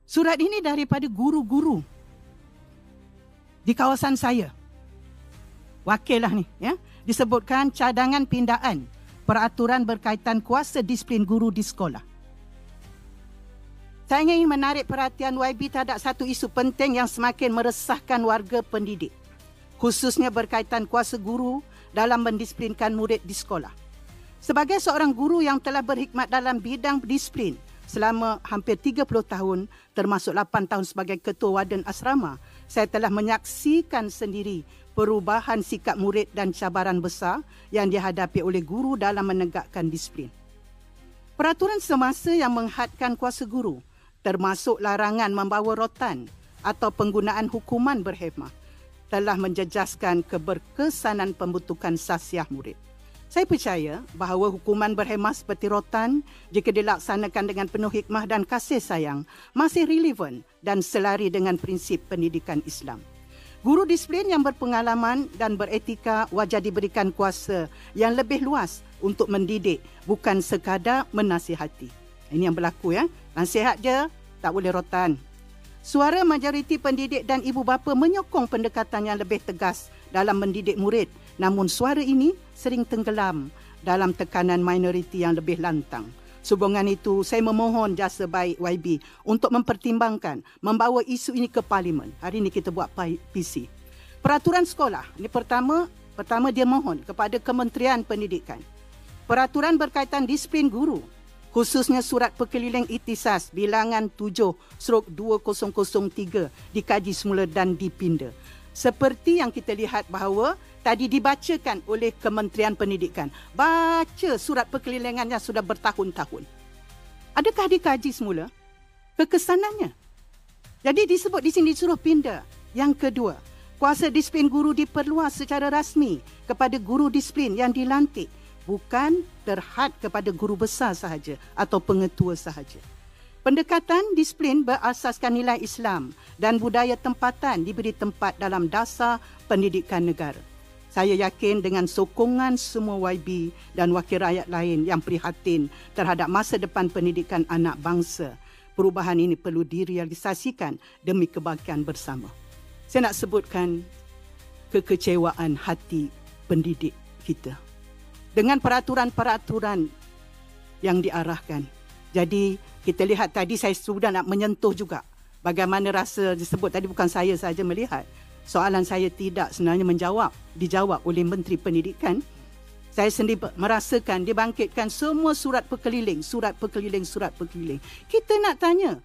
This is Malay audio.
Surat ini daripada guru-guru di kawasan saya. Wakil lah ni, ya. Disebutkan cadangan pindaan peraturan berkaitan kuasa disiplin guru di sekolah. Saya ingin menarik perhatian YB terhadap satu isu penting yang semakin meresahkan warga pendidik, khususnya berkaitan kuasa guru dalam mendisiplinkan murid di sekolah. Sebagai seorang guru yang telah berkhidmat dalam bidang disiplin selama hampir 30 tahun, termasuk 8 tahun sebagai ketua warden asrama, saya telah menyaksikan sendiri perubahan sikap murid dan cabaran besar yang dihadapi oleh guru dalam menegakkan disiplin. Peraturan semasa yang menghadkan kuasa guru, termasuk larangan membawa rotan atau penggunaan hukuman berhemah, telah menjejaskan keberkesanan pembentukan sasiah murid. Saya percaya bahawa hukuman berhemah seperti rotan, jika dilaksanakan dengan penuh hikmah dan kasih sayang, masih relevan dan selari dengan prinsip pendidikan Islam. Guru disiplin yang berpengalaman dan beretika wajar diberikan kuasa yang lebih luas untuk mendidik, bukan sekadar menasihati. Ini yang berlaku, ya. Nasihat je, tak boleh rotan. Suara majoriti pendidik dan ibu bapa menyokong pendekatan yang lebih tegas dalam mendidik murid. Namun suara ini sering tenggelam dalam tekanan minoriti yang lebih lantang. Sehubungan itu, saya memohon jasa baik YB untuk mempertimbangkan membawa isu ini ke Parlimen. Hari ini kita buat PC. Peraturan sekolah. Ini pertama dia mohon kepada Kementerian Pendidikan. Peraturan berkaitan disiplin guru, khususnya surat perkeliling Ihtisas bilangan 7/2003 dikaji semula dan dipinda. Seperti yang kita lihat bahawa tadi dibacakan oleh Kementerian Pendidikan. Baca surat perkelilingannya sudah bertahun-tahun. Adakah dikaji semula kekesanannya? Jadi disebut di sini disuruh pindah. Yang kedua, kuasa disiplin guru diperluas secara rasmi kepada guru disiplin yang dilantik, bukan terhad kepada guru besar sahaja atau pengetua sahaja. Pendekatan disiplin berasaskan nilai Islam dan budaya tempatan diberi tempat dalam dasar pendidikan negara. Saya yakin dengan sokongan semua YB dan wakil rakyat lain yang prihatin terhadap masa depan pendidikan anak bangsa, perubahan ini perlu direalisasikan demi kebaikan bersama. Saya nak sebutkan kekecewaan hati pendidik kita dengan peraturan-peraturan yang diarahkan. Jadi kita lihat tadi, saya sudah nak menyentuh juga bagaimana rasa disebut tadi, bukan saya saja melihat. Soalan saya tidak sebenarnya dijawab oleh Menteri Pendidikan. Saya sendiri merasakan dibangkitkan semua surat perkeliling. Kita nak tanya,